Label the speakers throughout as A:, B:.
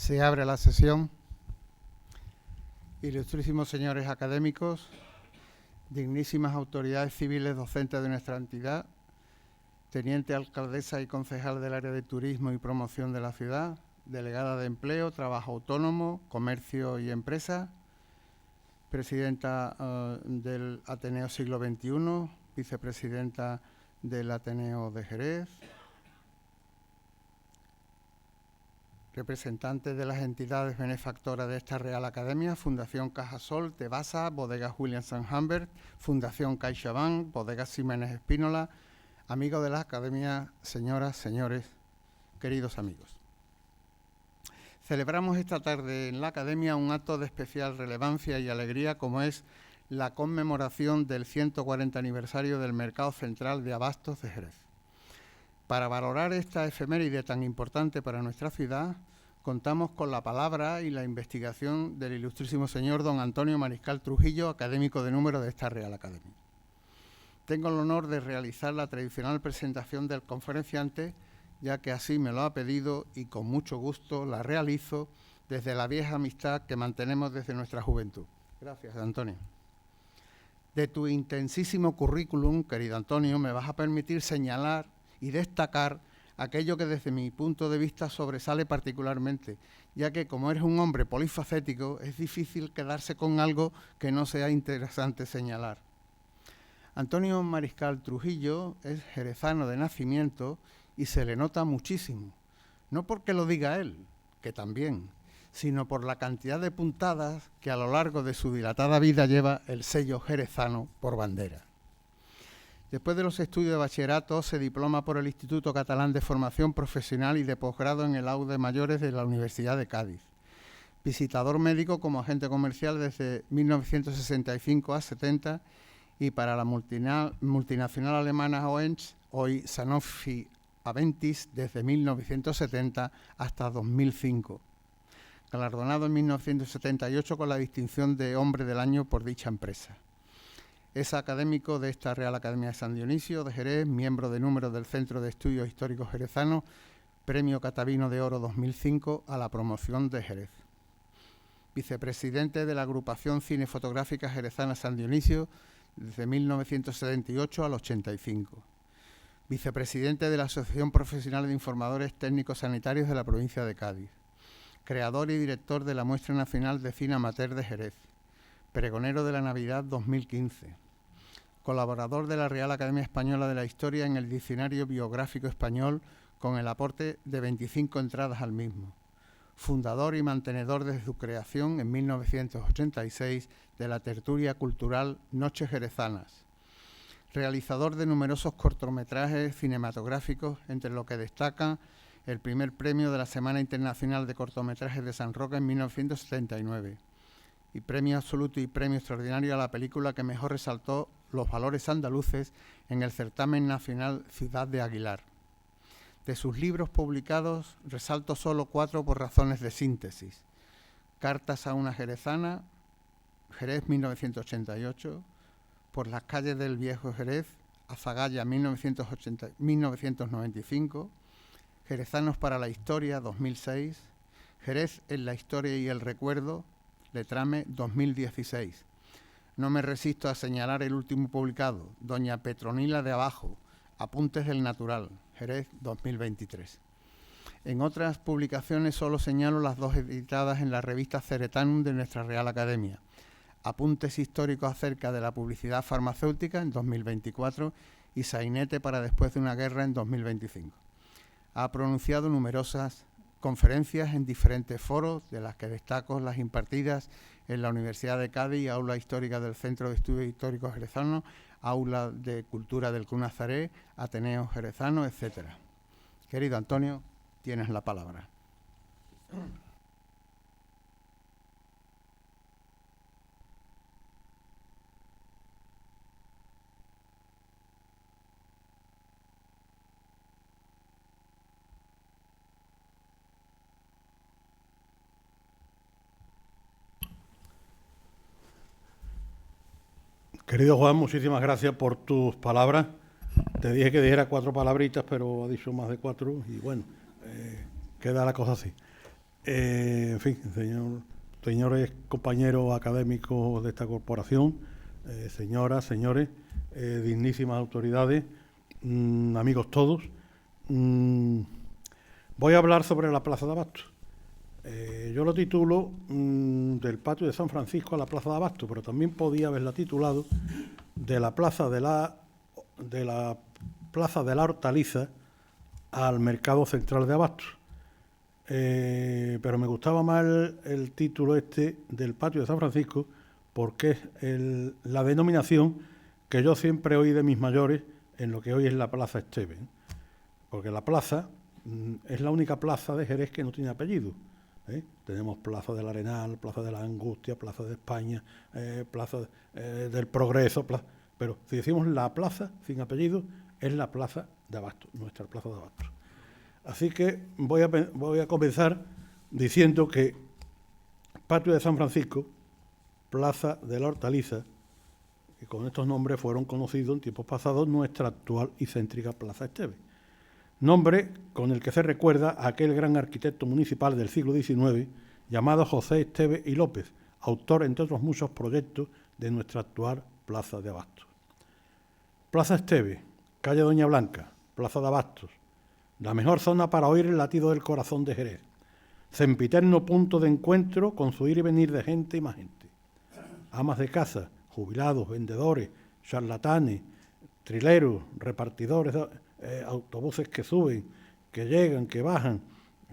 A: Se abre la sesión. Ilustrísimos señores académicos, dignísimas autoridades civiles docentes de nuestra entidad, teniente alcaldesa y concejal del área de turismo y promoción de la ciudad, delegada de empleo, trabajo autónomo, comercio y empresa, presidenta del Ateneo Siglo XXI, vicepresidenta del Ateneo de Jerez, representantes de las entidades benefactoras de esta Real Academia, Fundación Cajasol, Tebasa, Bodegas Williams & Humbert, Fundación CaixaBank, Bodegas Ximénez Espínola, amigos de la Academia, señoras, señores, queridos amigos. Celebramos esta tarde en la Academia un acto de especial relevancia y alegría como es la conmemoración del 140 aniversario del Mercado Central de Abastos de Jerez. Para valorar esta efeméride tan importante para nuestra ciudad, contamos con la palabra y la investigación del ilustrísimo señor don Antonio Mariscal Trujillo, académico de número de esta Real Academia. Tengo el honor de realizar la tradicional presentación del conferenciante, ya que así me lo ha pedido y con mucho gusto la realizo desde la vieja amistad que mantenemos desde nuestra juventud. Gracias, Antonio. De tu intensísimo currículum, querido Antonio, me vas a permitir señalar y destacar aquello que desde mi punto de vista sobresale particularmente, ya que como eres un hombre polifacético, es difícil quedarse con algo que no sea interesante señalar. Antonio Mariscal Trujillo es jerezano de nacimiento y se le nota muchísimo, no porque lo diga él, que también, sino por la cantidad de puntadas que a lo largo de su dilatada vida lleva el sello jerezano por bandera. Después de los estudios de bachillerato, se diploma por el Instituto Catalán de Formación Profesional y de posgrado en el AUDE Mayores de la Universidad de Cádiz. Visitador médico como agente comercial desde 1965 a 70 y para la multinacional alemana Orange, hoy Sanofi Aventis, desde 1970 hasta 2005. Galardonado en 1978 con la distinción de Hombre del Año por dicha empresa. Es académico de esta Real Academia de San Dionisio de Jerez, miembro de número del Centro de Estudios Históricos Jerezanos, Premio Catavino de Oro 2005 a la promoción de Jerez. Vicepresidente de la Agrupación Cinefotográfica Jerezana San Dionisio desde 1978 al 85. Vicepresidente de la Asociación Profesional de Informadores Técnicos Sanitarios de la provincia de Cádiz. Creador y director de la Muestra Nacional de Cine Amateur de Jerez. Pregonero de la Navidad 2015. Colaborador de la Real Academia Española de la Historia en el Diccionario Biográfico Español con el aporte de 25 entradas al mismo. Fundador y mantenedor desde su creación en 1986 de la tertulia cultural Noches Jerezanas. Realizador de numerosos cortometrajes cinematográficos, entre los que destaca el primer premio de la Semana Internacional de Cortometrajes de San Roque en 1979. Y premio absoluto y premio extraordinario a la película que mejor resaltó los valores andaluces en el certamen nacional Ciudad de Aguilar. De sus libros publicados resalto solo 4 por razones de síntesis. Cartas a una jerezana, Jerez 1988, Por las calles del viejo Jerez, Azagaya 1995, Jerezanos para la historia 2006, Jerez en la historia y el recuerdo, Letrame 2016. No me resisto a señalar el último publicado, Doña Petronila de Abajo, Apuntes del Natural, Jerez 2023. En otras publicaciones solo señalo las 2 editadas en la revista Ceretanum de nuestra Real Academia. Apuntes históricos acerca de la publicidad farmacéutica en 2024 y Sainete para después de una guerra en 2025. Ha pronunciado numerosas conferencias en diferentes foros, de las que destaco las impartidas en la Universidad de Cádiz, Aula Histórica del Centro de Estudios Históricos Jerezanos, Aula de Cultura del CUNAZARÉ, Ateneo Jerezano, etc. Querido Antonio, tienes la palabra.
B: Querido Juan, muchísimas gracias por tus palabras. Te dije que dijera 4 palabritas, pero ha dicho más de 4 y bueno, queda la cosa así. En fin, señores compañeros académicos de esta corporación, señoras, señores, dignísimas autoridades, amigos todos, voy a hablar sobre la Plaza de Abastos. Yo lo titulo del patio de San Francisco a la Plaza de Abastos, pero también podía haberla titulado de la Plaza de la Hortaliza al Mercado Central de Abastos. Pero me gustaba más el título del patio de San Francisco, porque es la denominación que yo siempre oí de mis mayores en lo que hoy es la Plaza Esteve, porque la plaza es la única plaza de Jerez que no tiene apellido. Tenemos Plaza del Arenal, Plaza de la Angustia, Plaza de España, Plaza del Progreso, pero si decimos la plaza sin apellido, es la Plaza de Abastos, nuestra Plaza de Abastos. Así que voy a comenzar diciendo que Patio de San Francisco, Plaza de la Hortaliza, y con estos nombres fueron conocidos en tiempos pasados nuestra actual y céntrica Plaza Esteve. Nombre con el que se recuerda a aquel gran arquitecto municipal del siglo XIX llamado José Esteve y López, autor, entre otros muchos proyectos, de nuestra actual Plaza de Abastos. Plaza Esteve, calle Doña Blanca, Plaza de Abastos, la mejor zona para oír el latido del corazón de Jerez, sempiterno punto de encuentro con su ir y venir de gente y más gente. Amas de casa, jubilados, vendedores, charlatanes, trileros, repartidores, autobuses que suben, que llegan, que bajan,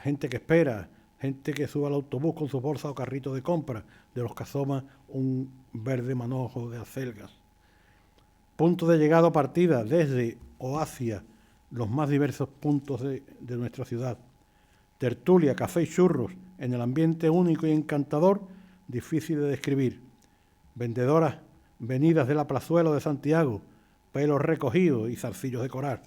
B: gente que espera, gente que sube al autobús con su bolsa o carrito de compra, de los que asoma un verde manojo de acelgas. Punto de llegada o partida desde o hacia los más diversos puntos de nuestra ciudad. Tertulia, café y churros en el ambiente único y encantador, difícil de describir. Vendedoras venidas de la plazuela de Santiago, pelos recogidos y zarcillos de coral,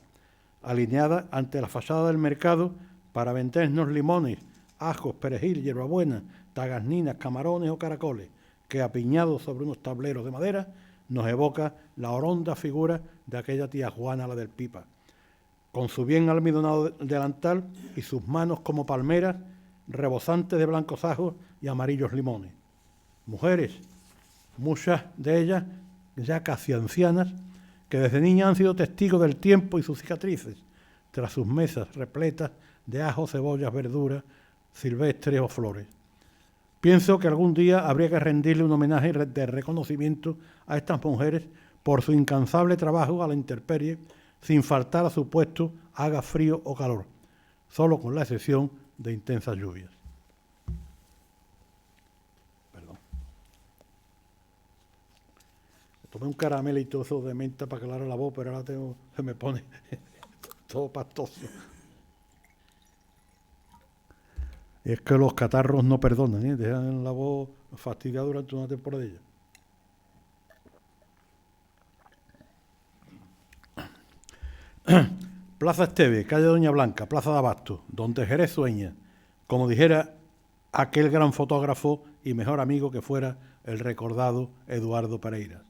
B: alineadas ante la fachada del mercado para vendernos limones, ajos, perejil, hierbabuena, tagasninas, camarones o caracoles, que apiñados sobre unos tableros de madera nos evoca la horonda figura de aquella tía Juana, la del Pipa, con su bien almidonado delantal y sus manos como palmeras, rebosantes de blancos ajos y amarillos limones. Mujeres, muchas de ellas ya casi ancianas, que desde niñas han sido testigos del tiempo y sus cicatrices, tras sus mesas repletas de ajos, cebollas, verduras, silvestres o flores. Pienso que algún día habría que rendirle un homenaje de reconocimiento a estas mujeres por su incansable trabajo a la intemperie, sin faltar a su puesto, haga frío o calor, solo con la excepción de intensas lluvias. Perdón. Tomé un caramelito de menta para aclarar la voz, pero ahora se me pone todo pastoso. Y es que los catarros no perdonan, dejan la voz fastidiada durante una temporadilla. Plaza Esteve, calle Doña Blanca, Plaza de Abastos, donde Jerez sueña, como dijera aquel gran fotógrafo y mejor amigo que fuera el recordado Eduardo Pereira.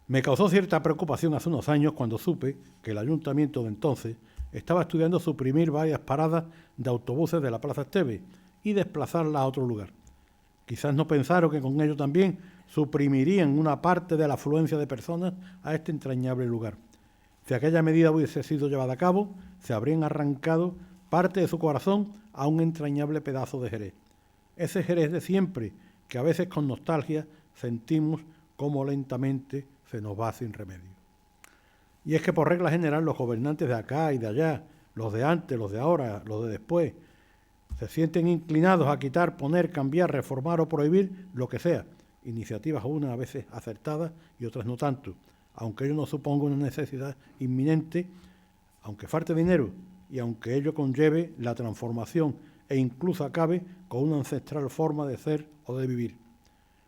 B: Me causó cierta preocupación hace unos años cuando supe que el ayuntamiento de entonces estaba estudiando suprimir varias paradas de autobuses de la Plaza Esteve y desplazarlas a otro lugar. Quizás no pensaron que con ello también suprimirían una parte de la afluencia de personas a este entrañable lugar. Si aquella medida hubiese sido llevada a cabo, se habrían arrancado parte de su corazón a un entrañable pedazo de Jerez. Ese Jerez de siempre, que a veces con nostalgia sentimos cómo lentamente se nos va sin remedio. Y es que por regla general los gobernantes de acá y de allá, los de antes, los de ahora, los de después, se sienten inclinados a quitar, poner, cambiar, reformar o prohibir lo que sea. Iniciativas unas a veces acertadas y otras no tanto, aunque ello no suponga una necesidad inminente, aunque falte dinero y aunque ello conlleve la transformación e incluso acabe con una ancestral forma de ser o de vivir.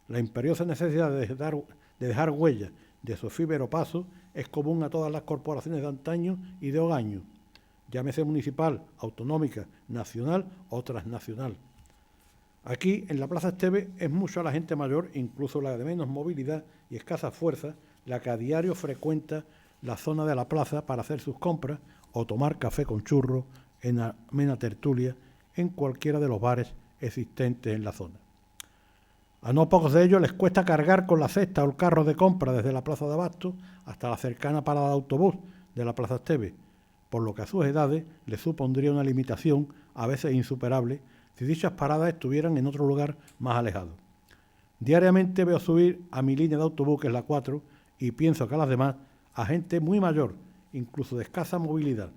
B: La imperiosa necesidad de dejar huella de su efímero paso es común a todas las corporaciones de antaño y de hogaño, llámese municipal, autonómica, nacional o transnacional. Aquí, en la Plaza Esteve, es mucha la gente mayor, incluso la de menos movilidad y escasa fuerza, la que a diario frecuenta la zona de la plaza para hacer sus compras o tomar café con churros en amena tertulia en cualquiera de los bares existentes en la zona. A no pocos de ellos les cuesta cargar con la cesta o el carro de compra desde la plaza de Abastos hasta la cercana parada de autobús de la plaza Esteves, por lo que a sus edades les supondría una limitación a veces insuperable si dichas paradas estuvieran en otro lugar más alejado. Diariamente veo subir a mi línea de autobús, que es la 4, y pienso que a las demás, a gente muy mayor, incluso de escasa movilidad.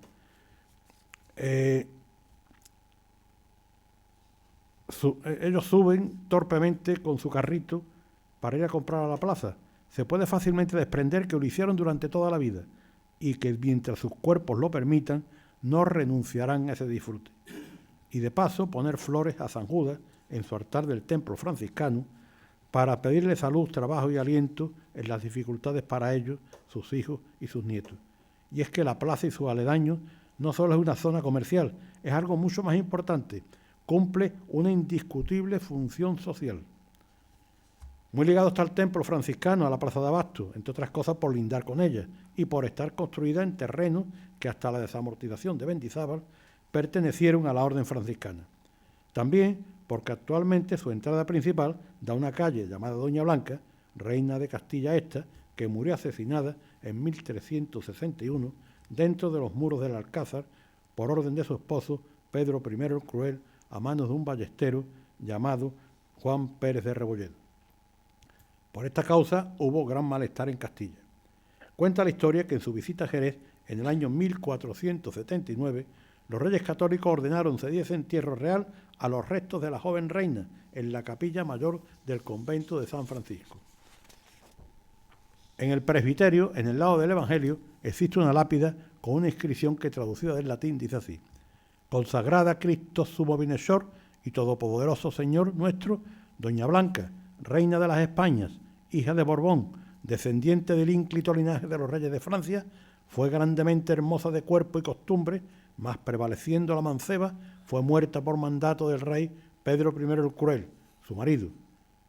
B: Ellos suben torpemente con su carrito para ir a comprar a la plaza. Se puede fácilmente desprender que lo hicieron durante toda la vida y que mientras sus cuerpos lo permitan, no renunciarán a ese disfrute. Y de paso poner flores a San Judas en su altar del templo franciscano para pedirle salud, trabajo y aliento en las dificultades para ellos, sus hijos y sus nietos. Y es que la plaza y sus aledaños no solo es una zona comercial, es algo mucho más importante, cumple una indiscutible función social. Muy ligado está el templo franciscano a la plaza de Abastos, entre otras cosas por lindar con ella y por estar construida en terrenos que hasta la desamortización de Mendizábal pertenecieron a la orden franciscana. También porque actualmente su entrada principal da a una calle llamada Doña Blanca, reina de Castilla esta, que murió asesinada en 1361 dentro de los muros del Alcázar por orden de su esposo Pedro I el Cruel, a manos de un ballestero llamado Juan Pérez de Rebolledo. Por esta causa hubo gran malestar en Castilla. Cuenta la historia que en su visita a Jerez, en el año 1479, los reyes católicos ordenaron se diese entierro real a los restos de la joven reina en la capilla mayor del convento de San Francisco. En el presbiterio, en el lado del Evangelio, existe una lápida con una inscripción que traducida del latín dice así: Consagrada Cristo sumo bienhechor y todopoderoso Señor nuestro, Doña Blanca, reina de las Españas, hija de Borbón, descendiente del ínclito linaje de los reyes de Francia, fue grandemente hermosa de cuerpo y costumbre, mas prevaleciendo la manceba, fue muerta por mandato del rey Pedro I el Cruel, su marido.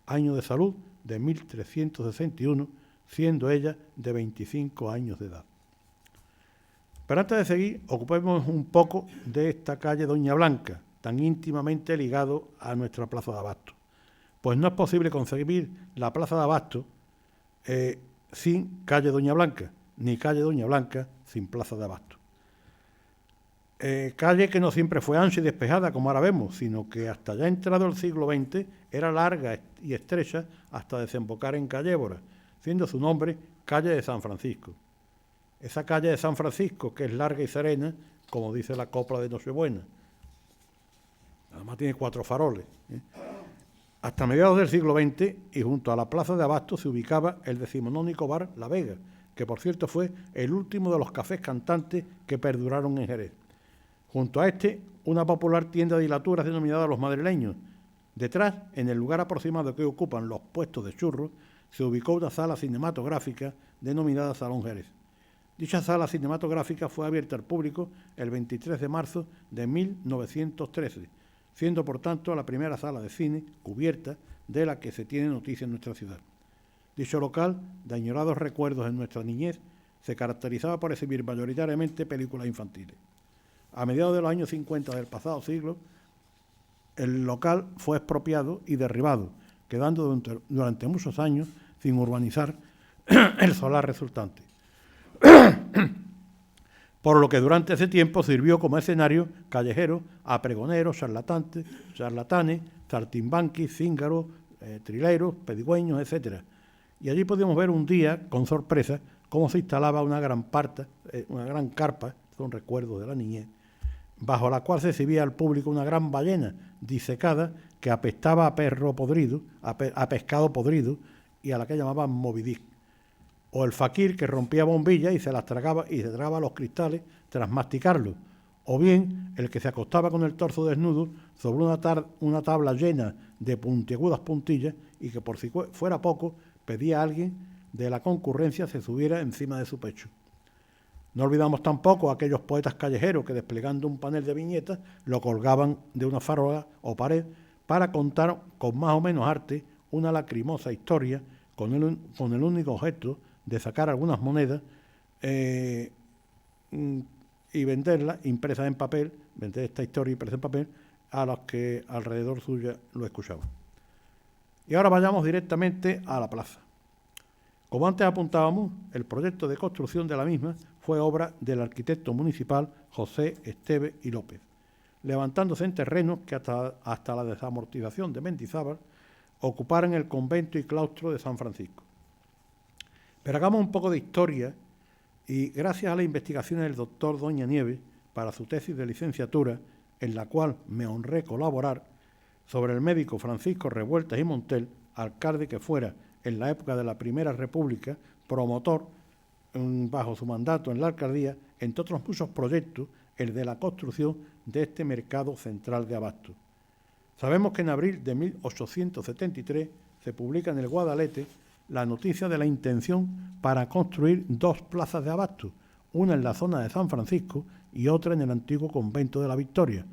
B: Año de salud de 1361, siendo ella de 25 años de edad. Pero antes de seguir, ocupemos un poco de esta calle Doña Blanca, tan íntimamente ligado a nuestra plaza de Abastos. Pues no es posible concebir la plaza de Abastos sin calle Doña Blanca, ni calle Doña Blanca sin plaza de Abastos. Calle que no siempre fue ancha y despejada, como ahora vemos, sino que hasta ya entrado el siglo XX era larga y estrecha hasta desembocar en Callébora, siendo su nombre calle de San Francisco. Esa calle de San Francisco, que es larga y serena, como dice la copla de Nochebuena. Además tiene 4 faroles. Hasta mediados del siglo XX, y junto a la plaza de Abastos se ubicaba el decimonónico bar La Vega, que por cierto fue el último de los cafés cantantes que perduraron en Jerez. Junto a este, una popular tienda de hilaturas denominada Los Madrileños. Detrás, en el lugar aproximado que ocupan los puestos de churros, se ubicó una sala cinematográfica denominada Salón Jerez. Dicha sala cinematográfica fue abierta al público el 23 de marzo de 1913, siendo por tanto la primera sala de cine cubierta de la que se tiene noticia en nuestra ciudad. Dicho local, de añorados recuerdos en nuestra niñez, se caracterizaba por exhibir mayoritariamente películas infantiles. A mediados de los años 50 del pasado siglo, el local fue expropiado y derribado, quedando durante muchos años sin urbanizar el solar resultante. Por lo que durante ese tiempo sirvió como escenario callejero a pregoneros, charlatanes, saltimbanquis, cíngaros, trileros, pedigüeños, etc. Y allí podíamos ver un día, con sorpresa, cómo se instalaba una gran carpa, son recuerdos de la niñez, bajo la cual se exhibía al público una gran ballena disecada que apestaba a perro podrido, a pescado podrido, y a la que llamaban Moby Dick. O el faquir que rompía bombillas y se las tragaba y se tragaba los cristales tras masticarlos. O bien el que se acostaba con el torso desnudo sobre una tabla llena de puntiagudas puntillas y que por si fuera poco pedía a alguien de la concurrencia se subiera encima de su pecho. No olvidamos tampoco a aquellos poetas callejeros que desplegando un panel de viñetas lo colgaban de una farola o pared para contar con más o menos arte una lacrimosa historia con el único objeto de sacar algunas monedas y venderlas impresas en papel, vender esta historia impresa en papel a los que alrededor suya lo escuchaban. Y ahora vayamos directamente a la plaza. Como antes apuntábamos, el proyecto de construcción de la misma fue obra del arquitecto municipal José Esteve y López, levantándose en terrenos que hasta la desamortización de Mendizábal ocuparan el convento y claustro de San Francisco. Pero hagamos un poco de historia y gracias a las investigaciones del doctor Doña Nieves para su tesis de licenciatura, en la cual me honré colaborar, sobre el médico Francisco Revueltas y Montel, alcalde que fuera en la época de la Primera República, promotor bajo su mandato en la alcaldía, entre otros muchos proyectos, el de la construcción de este mercado central de abastos. Sabemos que en abril de 1873 se publica en el Guadalete la noticia de la intención para construir 2 plazas de abastos, una en la zona de San Francisco y otra en el antiguo convento de la Victoria,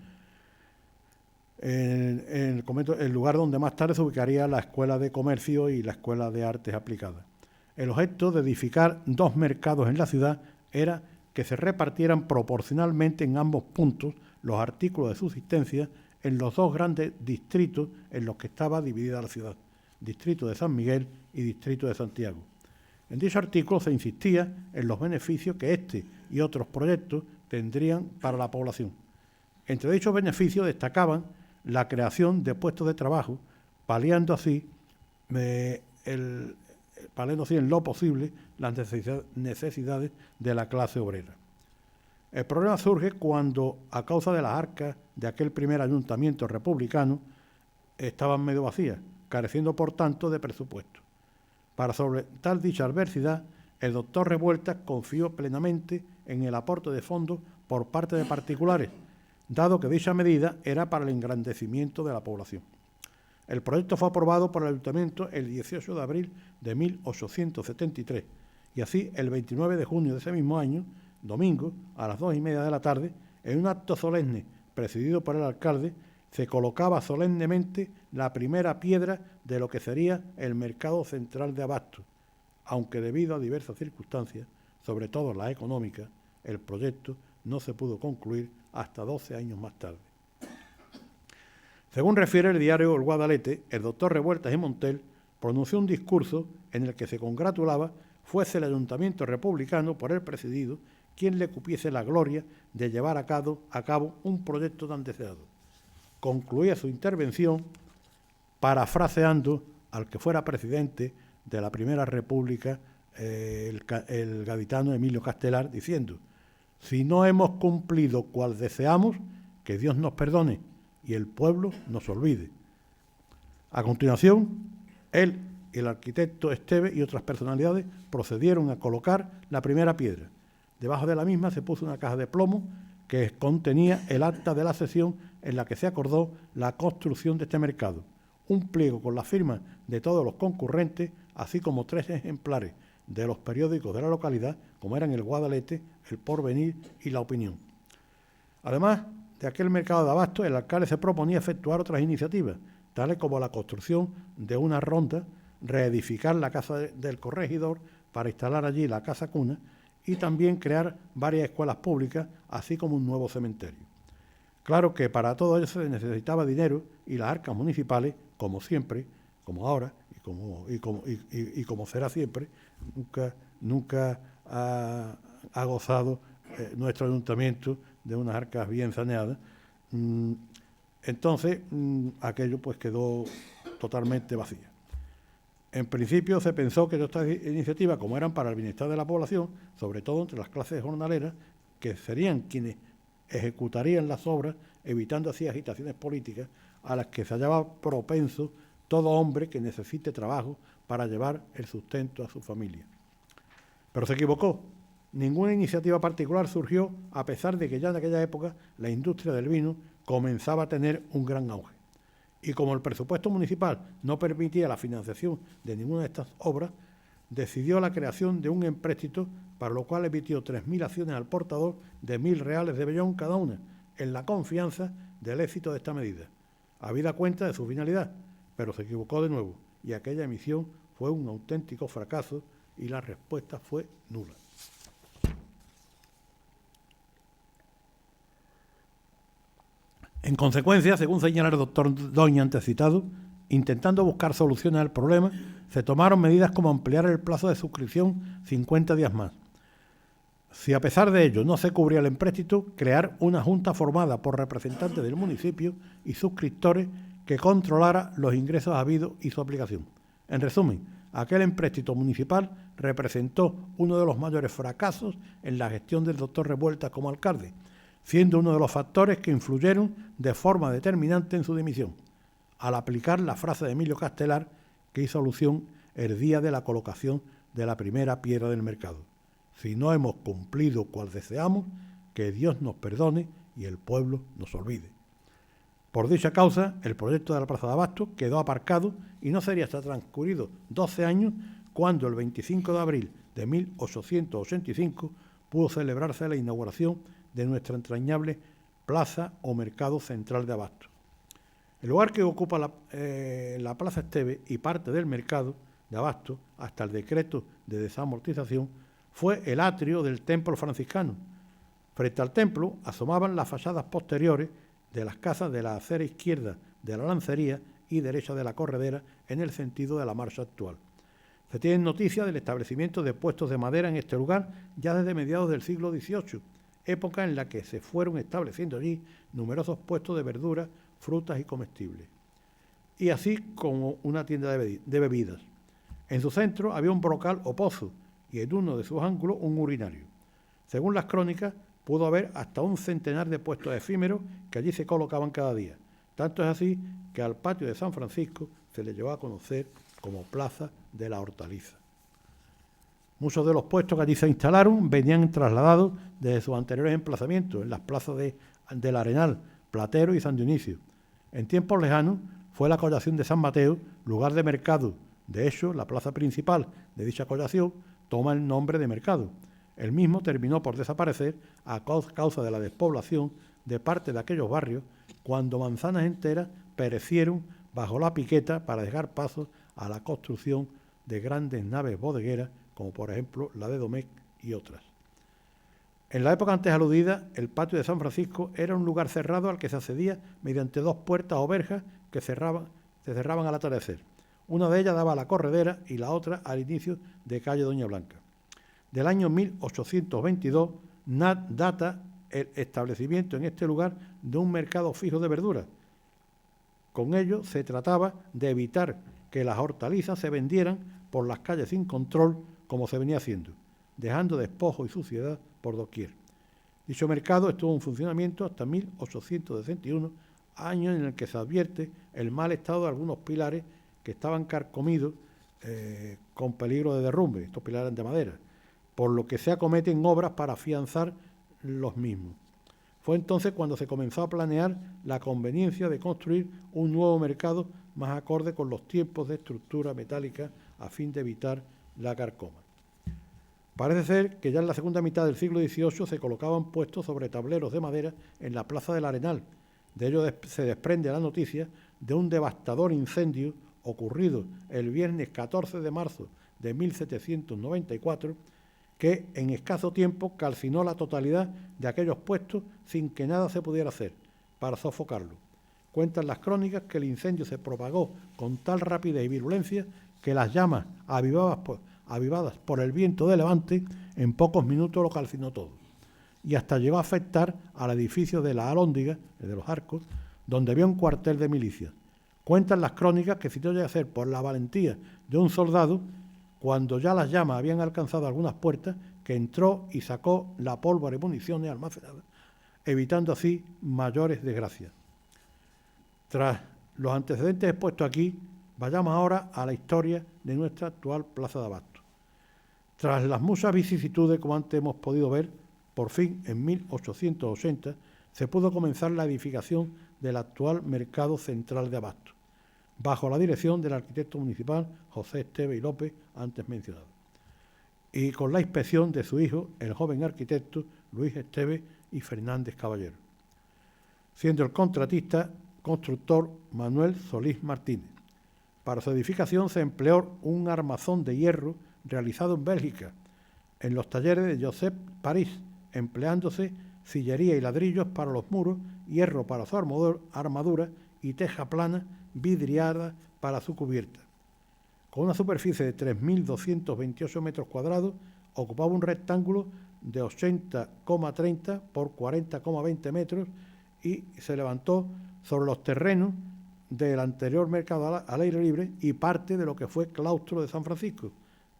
B: el lugar donde más tarde se ubicaría la Escuela de Comercio y la Escuela de Artes Aplicadas. El objeto de edificar 2 mercados en la ciudad era que se repartieran proporcionalmente en ambos puntos los artículos de subsistencia en los 2 grandes distritos en los que estaba dividida la ciudad, distrito de San Miguel y distrito de Santiago. En dicho artículo se insistía en los beneficios que este y otros proyectos tendrían para la población. Entre dichos beneficios destacaban la creación de puestos de trabajo, paliando así en lo posible las necesidades de la clase obrera. El problema surge cuando, a causa de las arcas de aquel primer ayuntamiento republicano, estaban medio vacías, careciendo por tanto de presupuesto. Para solventar dicha adversidad, el doctor Revueltas confió plenamente en el aporte de fondos por parte de particulares, dado que dicha medida era para el engrandecimiento de la población. El proyecto fue aprobado por el Ayuntamiento el 18 de abril de 1873 y así el 29 de junio de ese mismo año, domingo, a las 2:30 de la tarde, en un acto solemne presidido por el alcalde, se colocaba solemnemente la primera piedra de lo que sería el mercado central de abastos, aunque debido a diversas circunstancias, sobre todo las económicas, el proyecto no se pudo concluir hasta 12 años más tarde. Según refiere el diario El Guadalete, el doctor Revueltas y Montel pronunció un discurso en el que se congratulaba fuese el ayuntamiento republicano por él presidido quien le cupiese la gloria de llevar a cabo un proyecto tan deseado. Concluía su intervención parafraseando al que fuera presidente de la Primera República, el gaditano Emilio Castelar, diciendo: si no hemos cumplido cual deseamos, que Dios nos perdone y el pueblo nos olvide. A continuación, él y el arquitecto Esteve y otras personalidades procedieron a colocar la primera piedra. Debajo de la misma se puso una caja de plomo que contenía el acta de la sesión en la que se acordó la construcción de este mercado, un pliego con la firma de todos los concurrentes, así como 3 ejemplares de los periódicos de la localidad, como eran el Guadalete, el Porvenir y la Opinión. Además de aquel mercado de abastos, el alcalde se proponía efectuar otras iniciativas, tales como la construcción de una ronda, reedificar la casa del corregidor para instalar allí la casa cuna y también crear varias escuelas públicas, así como un nuevo cementerio. Claro que para todo eso se necesitaba dinero y las arcas municipales, como siempre, como ahora y como será siempre, nunca ha gozado nuestro ayuntamiento de unas arcas bien saneadas. Entonces, aquello pues quedó totalmente vacía. En principio se pensó que estas iniciativas, como eran para el bienestar de la población, sobre todo entre las clases jornaleras, que serían quienes ejecutarían las obras, evitando así agitaciones políticas a las que se hallaba propenso todo hombre que necesite trabajo para llevar el sustento a su familia. Pero se equivocó. Ninguna iniciativa particular surgió, a pesar de que ya en aquella época la industria del vino comenzaba a tener un gran auge. Y como el presupuesto municipal no permitía la financiación de ninguna de estas obras, decidió la creación de un empréstito, para lo cual emitió 3.000 acciones al portador de 1.000 reales de vellón cada una, en la confianza del éxito de esta medida, habida cuenta de su finalidad, pero se equivocó de nuevo, y aquella emisión fue un auténtico fracaso y la respuesta fue nula. En consecuencia, según señala el doctor Doña antes citado, intentando buscar soluciones al problema, se tomaron medidas como ampliar el plazo de suscripción 50 días más. Si a pesar de ello no se cubría el empréstito, crear una junta formada por representantes del municipio y suscriptores que controlara los ingresos habidos y su aplicación. En resumen, aquel empréstito municipal representó uno de los mayores fracasos en la gestión del doctor Revueltas como alcalde, siendo uno de los factores que influyeron de forma determinante en su dimisión, al aplicar la frase de Emilio Castelar que hizo alusión el día de la colocación de la primera piedra del mercado. Si no hemos cumplido cual deseamos, que Dios nos perdone y el pueblo nos olvide. Por dicha causa, el proyecto de la Plaza de Abastos quedó aparcado y no sería hasta transcurridos 12 años cuando el 25 de abril de 1885 pudo celebrarse la inauguración de nuestra entrañable Plaza o Mercado Central de Abastos. El lugar que ocupa la Plaza Esteve y parte del Mercado de Abastos hasta el decreto de desamortización fue el atrio del templo franciscano. Frente al templo asomaban las fachadas posteriores de las casas de la acera izquierda de la Lancería y derecha de la Corredera en el sentido de la marcha actual. Se tiene noticia del establecimiento de puestos de madera en este lugar ya desde mediados del siglo XVIII, época en la que se fueron estableciendo allí numerosos puestos de verduras, frutas y comestibles, y así como una tienda de bebidas. En su centro había un brocal o pozo y en uno de sus ángulos un urinario. Según las crónicas, pudo haber hasta un centenar de puestos efímeros que allí se colocaban cada día. Tanto es así que al patio de San Francisco se le llevó a conocer como Plaza de la Hortaliza. Muchos de los puestos que allí se instalaron venían trasladados desde sus anteriores emplazamientos en las plazas del Arenal, Platero y San Dionisio. En tiempos lejanos fue la collación de San Mateo, lugar de mercado. De hecho, la plaza principal de dicha collación toma el nombre de mercado. El mismo terminó por desaparecer a causa de la despoblación de parte de aquellos barrios, cuando manzanas enteras perecieron bajo la piqueta para dejar paso a la construcción de grandes naves bodegueras, como por ejemplo la de Domecq y otras. En la época antes aludida, el patio de San Francisco era un lugar cerrado al que se accedía mediante dos puertas o verjas que se cerraban al atardecer. Una de ellas daba a la Corredera y la otra al inicio de calle Doña Blanca. Del año 1822 data el establecimiento en este lugar de un mercado fijo de verduras. Con ello se trataba de evitar que las hortalizas se vendieran por las calles sin control como se venía haciendo, dejando despojo y suciedad por doquier. Dicho mercado estuvo en funcionamiento hasta 1861, año en el que se advierte el mal estado de algunos pilares que estaban carcomidos con peligro de derrumbe, estos pilares de madera, por lo que se acometen obras para afianzar los mismos. Fue entonces cuando se comenzó a planear la conveniencia de construir un nuevo mercado más acorde con los tiempos de estructura metálica a fin de evitar la carcoma. Parece ser que ya en la segunda mitad del siglo XVIII se colocaban puestos sobre tableros de madera en la Plaza del Arenal. De ello se desprende la noticia de un devastador incendio ocurrido el viernes 14 de marzo de 1794, que en escaso tiempo calcinó la totalidad de aquellos puestos sin que nada se pudiera hacer para sofocarlo. Cuentan las crónicas que el incendio se propagó con tal rapidez y virulencia que las llamas avivadas por el viento de levante en pocos minutos lo calcinó todo, y hasta llegó a afectar al edificio de la Alhóndiga, el de los Arcos, donde había un cuartel de milicias. Cuentan las crónicas que si no llega a ser por la valentía de un soldado, cuando ya las llamas habían alcanzado algunas puertas, que entró y sacó la pólvora y municiones almacenadas, evitando así mayores desgracias. Tras los antecedentes expuestos aquí, vayamos ahora a la historia de nuestra actual Plaza de Abastos. Tras las muchas vicisitudes, como antes hemos podido ver, por fin en 1880 se pudo comenzar la edificación del actual Mercado Central de Abastos, bajo la dirección del arquitecto municipal José Esteve y López, antes mencionado, y con la inspección de su hijo, el joven arquitecto Luis Esteve y Fernández Caballero, siendo el constructor Manuel Solís Martínez. Para su edificación se empleó un armazón de hierro realizado en Bélgica, en los talleres de Josep París, empleándose sillería y ladrillos para los muros, hierro para su armadura y teja plana vidriada para su cubierta. Con una superficie de 3.228 metros cuadrados, ocupaba un rectángulo de 80,30 por 40,20 metros y se levantó sobre los terrenos del anterior mercado al aire libre y parte de lo que fue claustro de San Francisco,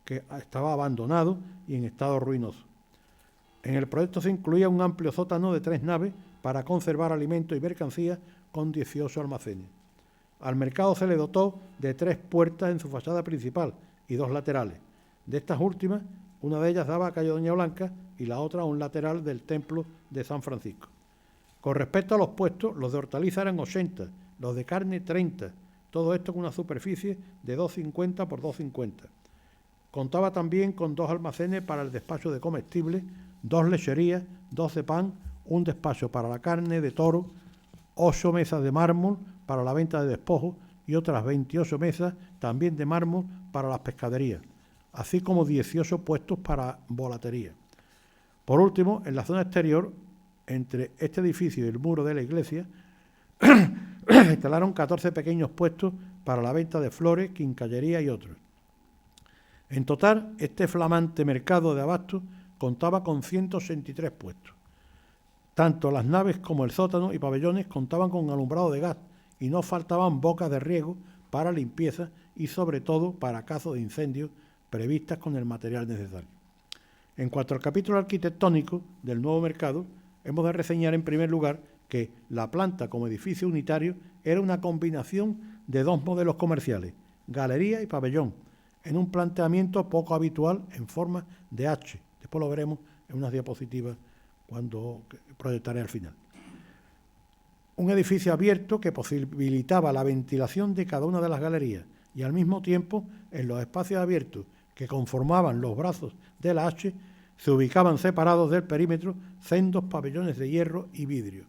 B: que estaba abandonado y en estado ruinoso. En el proyecto se incluía un amplio sótano de 3 naves para conservar alimentos y mercancías con 18 almacenes. Al mercado se le dotó de 3 puertas en su fachada principal y 2 laterales. De estas últimas, una de ellas daba a calle Doña Blanca y la otra a un lateral del templo de San Francisco. Con respecto a los puestos, los de hortaliza eran 80, los de carne 30, todo esto con una superficie de 2,50 por 2,50. Contaba también con 2 almacenes para el despacho de comestibles, 2 lecherías, 2 de pan, un despacho para la carne de toro, 8 mesas de mármol para la venta de despojos y otras 28 mesas también de mármol para las pescaderías, así como 18 puestos para volatería. Por último, en la zona exterior, entre este edificio y el muro de la iglesia, instalaron 14 pequeños puestos para la venta de flores, quincallería y otros. En total, este flamante mercado de abastos contaba con 183 puestos. Tanto las naves como el sótano y pabellones contaban con alumbrado de gas y no faltaban bocas de riego para limpieza y sobre todo para casos de incendios previstas con el material necesario. En cuanto al capítulo arquitectónico del nuevo mercado, hemos de reseñar en primer lugar que la planta como edificio unitario era una combinación de 2 modelos comerciales, galería y pabellón, en un planteamiento poco habitual en forma de H. Después lo veremos en unas diapositivas cuando proyectaré al final. Un edificio abierto que posibilitaba la ventilación de cada una de las galerías y al mismo tiempo en los espacios abiertos que conformaban los brazos de la H se ubicaban separados del perímetro sendos pabellones de hierro y vidrio.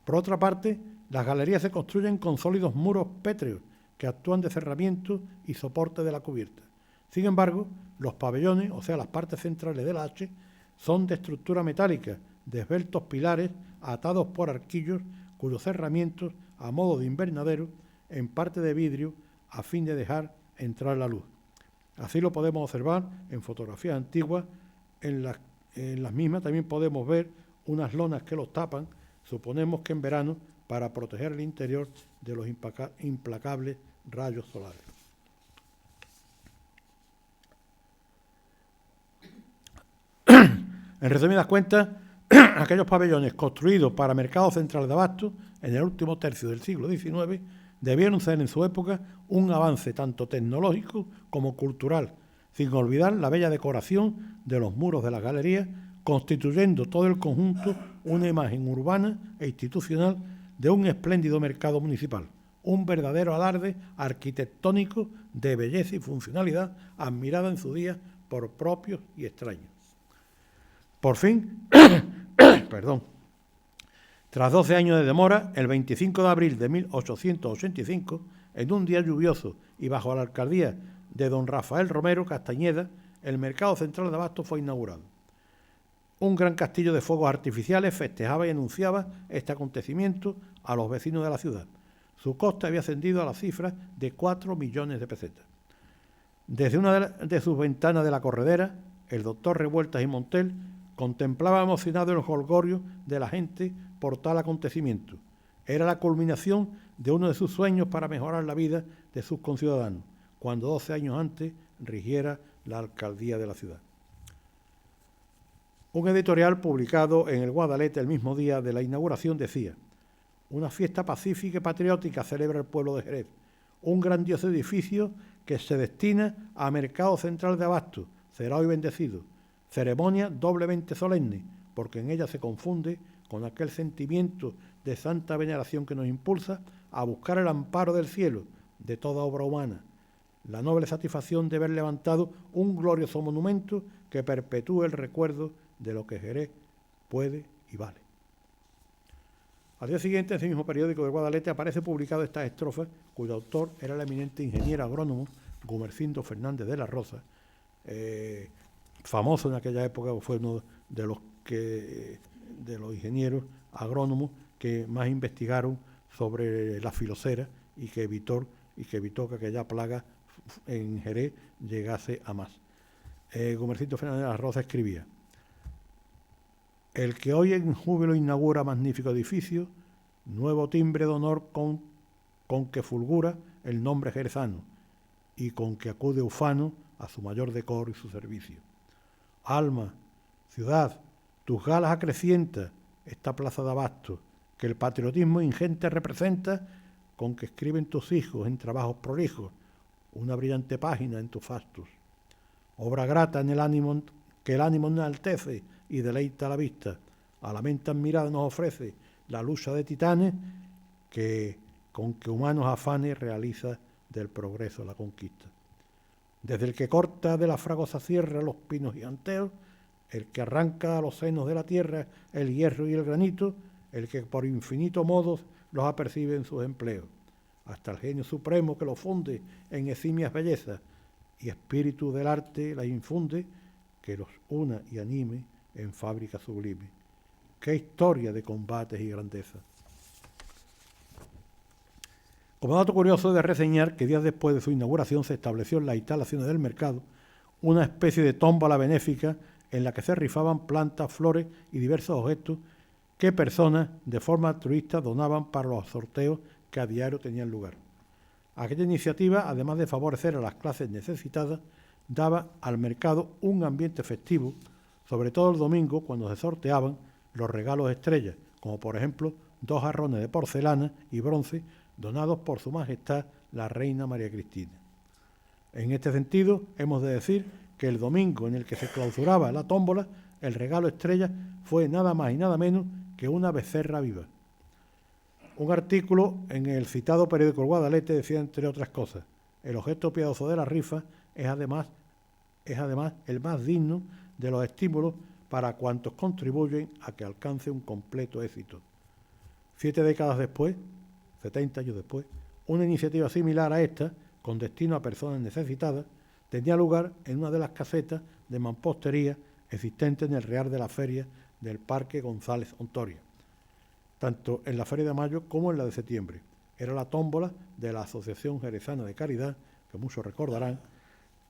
B: Por otra parte, las galerías se construyen con sólidos muros pétreos que actúan de cerramiento y soporte de la cubierta. Sin embargo, los pabellones, o sea, las partes centrales de la H, son de estructura metálica, de esbeltos pilares atados por arquillos cuyos cerramientos, a modo de invernadero, en parte de vidrio, a fin de dejar entrar la luz. Así lo podemos observar en fotografías antiguas. En las mismas también podemos ver unas lonas que los tapan, suponemos que en verano, para proteger el interior de los implacables rayos solares. En resumidas cuentas, aquellos pabellones construidos para mercados centrales de abastos en el último tercio del siglo XIX debieron ser en su época un avance tanto tecnológico como cultural, sin olvidar la bella decoración de los muros de las galerías, constituyendo todo el conjunto una imagen urbana e institucional de un espléndido mercado municipal, un verdadero alarde arquitectónico de belleza y funcionalidad admirada en su día por propios y extraños. Por fin, tras 12 años de demora, el 25 de abril de 1885, en un día lluvioso y bajo la alcaldía de don Rafael Romero Castañeda, el mercado central de abastos fue inaugurado. Un gran castillo de fuegos artificiales festejaba y anunciaba este acontecimiento a los vecinos de la ciudad. Su coste había ascendido a la cifra de 4 millones de pesetas. Desde una de sus ventanas de la corredera, el doctor Revueltas y Montel contemplaba emocionado el jolgorio de la gente por tal acontecimiento. Era la culminación de uno de sus sueños para mejorar la vida de sus conciudadanos, cuando 12 años antes rigiera la alcaldía de la ciudad. Un editorial publicado en el Guadalete el mismo día de la inauguración decía: una fiesta pacífica y patriótica celebra el pueblo de Jerez, un grandioso edificio que se destina a mercado central de abastos, será hoy bendecido, ceremonia doblemente solemne, porque en ella se confunde con aquel sentimiento de santa veneración que nos impulsa a buscar el amparo del cielo de toda obra humana, la noble satisfacción de ver levantado un glorioso monumento que perpetúe el recuerdo de lo que Jerez puede y vale. Al día siguiente, en ese mismo periódico de Guadalete, aparece publicado esta estrofa, cuyo autor era el eminente ingeniero agrónomo Gumercindo Fernández de la Rosa, famoso en aquella época, fue uno de los que de los ingenieros agrónomos que más investigaron sobre la filocera y que evitó que aquella plaga en Jerez llegase a más. Gumercito Fernández de la Roza escribía: el que hoy en júbilo inaugura magnífico edificio, nuevo timbre de honor con que fulgura el nombre jerezano y con que acude ufano a su mayor decoro y su servicio. Alma, ciudad, tus galas acrecienta esta plaza de abasto, que el patriotismo ingente representa, con que escriben tus hijos en trabajos prolijos una brillante página en tus fastos. Obra grata en el ánimo, que el ánimo enaltece y deleita la vista. A la mente admirada nos ofrece la lucha de titanes que con que humanos afanes realiza del progreso la conquista. Desde el que corta de la fragosa sierra los pinos giganteos, el que arranca a los senos de la tierra el hierro y el granito, el que por infinito modos los apercibe en sus empleos, hasta el genio supremo que los funde en eximias bellezas y espíritu del arte la infunde, que los una y anime en fábrica sublime. ¡Qué historia de combates y grandeza! Como dato curioso de reseñar que días después de su inauguración se estableció en las instalaciones del mercado una especie de tómbola benéfica en la que se rifaban plantas, flores y diversos objetos que personas de forma altruista donaban para los sorteos que a diario tenían lugar. Aquella iniciativa, además de favorecer a las clases necesitadas, daba al mercado un ambiente festivo, sobre todo el domingo cuando se sorteaban los regalos estrellas, como por ejemplo 2 jarrones de porcelana y bronce donados por Su Majestad la Reina María Cristina. En este sentido, hemos de decir que el domingo en el que se clausuraba la tómbola, el regalo estrella fue nada más y nada menos que una becerra viva. Un artículo en el citado periódico El Guadalete decía, entre otras cosas: el objeto piadoso de la rifa es además el más digno de los estímulos para cuantos contribuyen a que alcance un completo éxito. 7 décadas después, 70 años después, una iniciativa similar a esta, con destino a personas necesitadas, tenía lugar en una de las casetas de mampostería existentes en el Real de la Feria del Parque González Ontoria, tanto en la Feria de Mayo como en la de septiembre. Era la tómbola de la Asociación Jerezana de Caridad, que muchos recordarán,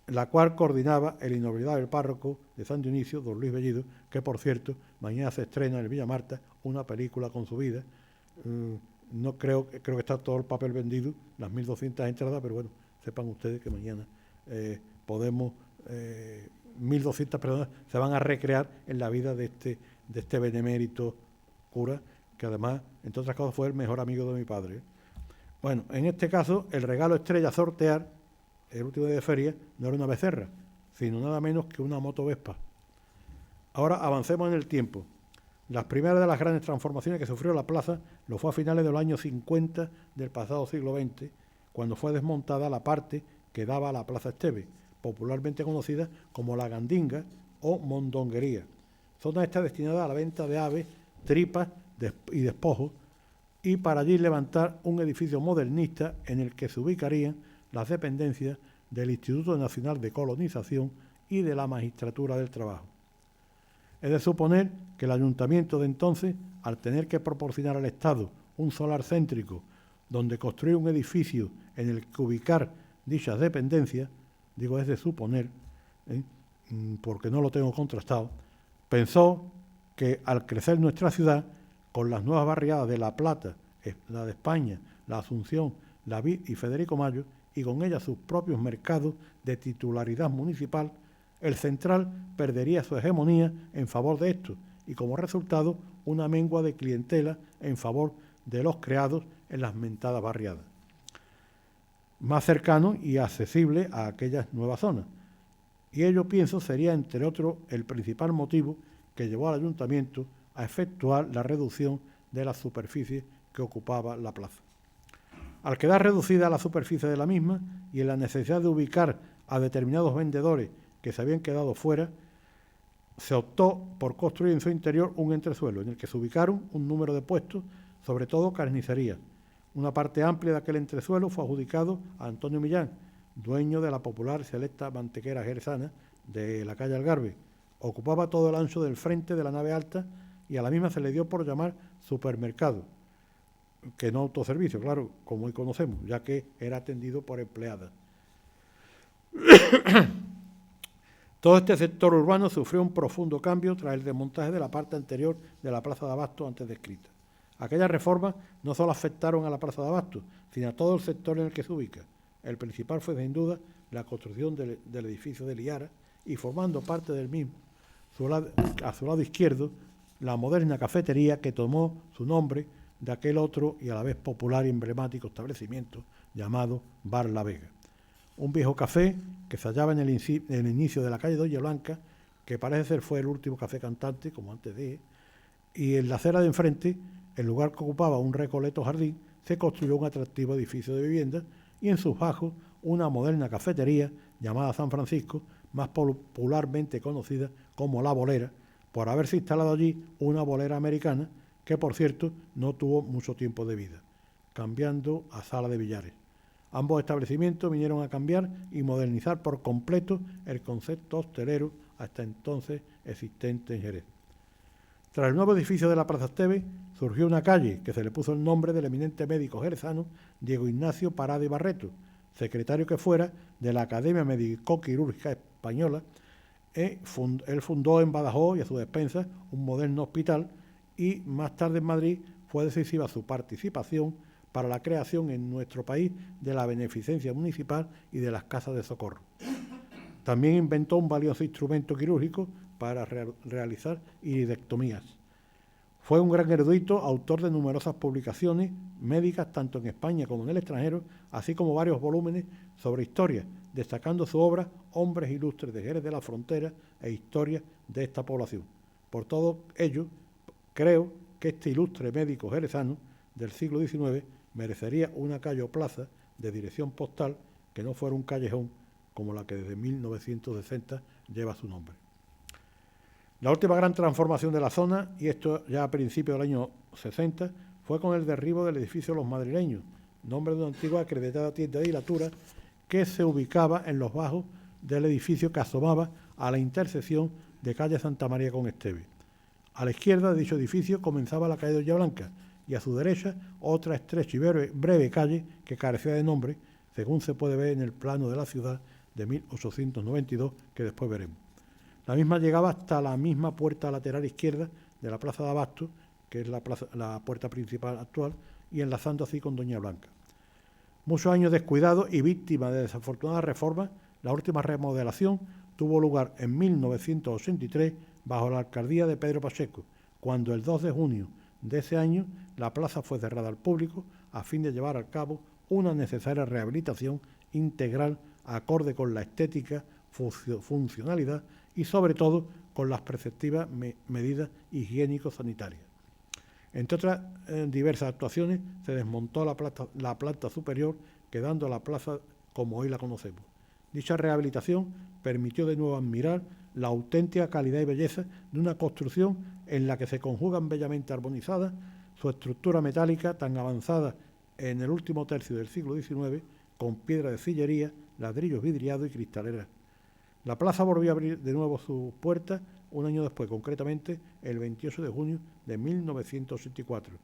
B: la cual coordinaba el inolvidable párroco de San Dionisio, don Luis Bellido, que por cierto, mañana se estrena en Villa Marta una película con su vida. No creo que está todo el papel vendido, las 1.200 entradas, pero bueno, sepan ustedes que mañana podemos, 1.200 personas se van a recrear en la vida de este benemérito cura, que además, entre otras cosas, fue el mejor amigo de mi padre. Bueno, en este caso, el regalo estrella a sortear, el último día de feria, no era una becerra, sino nada menos que una moto Vespa. Ahora avancemos en el tiempo. Las primeras de las grandes transformaciones que sufrió la plaza lo fue a finales de los años 50 del pasado siglo XX, cuando fue desmontada la parte que daba a la Plaza Esteve, popularmente conocida como la Gandinga o Mondonguería. Zona esta destinada a la venta de aves, tripas y despojos, y para allí levantar un edificio modernista en el que se ubicarían las dependencias del Instituto Nacional de Colonización y de la Magistratura del Trabajo. Es de suponer que el ayuntamiento de entonces, al tener que proporcionar al Estado un solar céntrico donde construir un edificio en el que ubicar dichas dependencias, digo es de suponer, porque no lo tengo contrastado, pensó que al crecer nuestra ciudad, con las nuevas barriadas de La Plata, la de España, la Asunción, la Vid y Federico Mayo, y con ellas sus propios mercados de titularidad municipal, el central perdería su hegemonía en favor de estos y como resultado una mengua de clientela en favor de los creados en las mentadas barriadas, más cercano y accesible a aquellas nuevas zonas. Y ello, pienso, sería entre otros el principal motivo que llevó al ayuntamiento a efectuar la reducción de la superficie que ocupaba la plaza. Al quedar reducida la superficie de la misma y en la necesidad de ubicar a determinados vendedores que se habían quedado fuera, se optó por construir en su interior un entresuelo en el que se ubicaron un número de puestos, sobre todo carnicería. Una parte amplia de aquel entresuelo fue adjudicado a Antonio Millán, dueño de la popular selecta mantequera jerezana de la calle Algarve. Ocupaba todo el ancho del frente de la nave alta y a la misma se le dio por llamar supermercado, que no autoservicio, claro, como hoy conocemos, ya que era atendido por empleadas. Todo este sector urbano sufrió un profundo cambio tras el desmontaje de la parte anterior de la Plaza de Abastos antes descrita. Aquellas reformas no solo afectaron a la Plaza de Abastos, sino a todo el sector en el que se ubica. El principal fue, sin duda, la construcción del edificio de Liara y, formando parte del mismo, a su lado izquierdo, la moderna cafetería que tomó su nombre de aquel otro y a la vez popular y emblemático establecimiento llamado Bar La Vega. Un viejo café que se hallaba en el inicio de la calle Doña Blanca, que parece ser fue el último café cantante, como antes dije, y en la acera de enfrente, el lugar que ocupaba un recoleto jardín, se construyó un atractivo edificio de viviendas y en sus bajos una moderna cafetería llamada San Francisco, más popularmente conocida como La Bolera, por haberse instalado allí una bolera americana que, por cierto, no tuvo mucho tiempo de vida, cambiando a sala de billares. Ambos establecimientos vinieron a cambiar y modernizar por completo el concepto hostelero hasta entonces existente en Jerez. Tras el nuevo edificio de la Plaza Esteves, surgió una calle que se le puso el nombre del eminente médico jerezano Diego Ignacio Parada y Barreto, secretario que fuera de la Academia Médico-Quirúrgica Española. Él fundó en Badajoz y a su despensa un moderno hospital y más tarde en Madrid fue decisiva su participación para la creación en nuestro país de la beneficencia municipal y de las casas de socorro. También inventó un valioso instrumento quirúrgico para realizar iridectomías. Fue un gran erudito, autor de numerosas publicaciones médicas tanto en España como en el extranjero, así como varios volúmenes sobre historia, destacando su obra Hombres ilustres de Jerez de la Frontera e Historia de esta población. Por todo ello, creo que este ilustre médico jerezano del siglo XIX merecería una calle o plaza de dirección postal que no fuera un callejón como la que desde 1960 lleva su nombre. La última gran transformación de la zona, y esto ya a principios del año 60, fue con el derribo del edificio Los Madrileños, nombre de una antigua acreditada tienda de hilatura que se ubicaba en los bajos del edificio que asomaba a la intersección de calle Santa María con Esteves. A la izquierda de dicho edificio comenzaba la calle Doña Blanca y a su derecha otra estrecha y breve calle que carecía de nombre, según se puede ver en el plano de la ciudad de 1892, que después veremos. La misma llegaba hasta la misma puerta lateral izquierda de la Plaza de Abastos, que es la puerta principal actual, y enlazando así con Doña Blanca. Muchos años descuidados y víctima de desafortunadas reformas, la última remodelación tuvo lugar en 1983 bajo la alcaldía de Pedro Pacheco, cuando el 2 de junio de ese año la plaza fue cerrada al público a fin de llevar a cabo una necesaria rehabilitación integral acorde con la estética, funcionalidad y sobre todo con las preceptivas medidas higiénico-sanitarias. Entre otras diversas actuaciones se desmontó la planta superior, quedando la plaza como hoy la conocemos. Dicha rehabilitación permitió de nuevo admirar la auténtica calidad y belleza de una construcción en la que se conjugan bellamente armonizadas su estructura metálica tan avanzada en el último tercio del siglo XIX, con piedra de sillería, ladrillos vidriados y cristaleras. La plaza volvió a abrir de nuevo sus puertas un año después, concretamente el 28 de junio de 1984.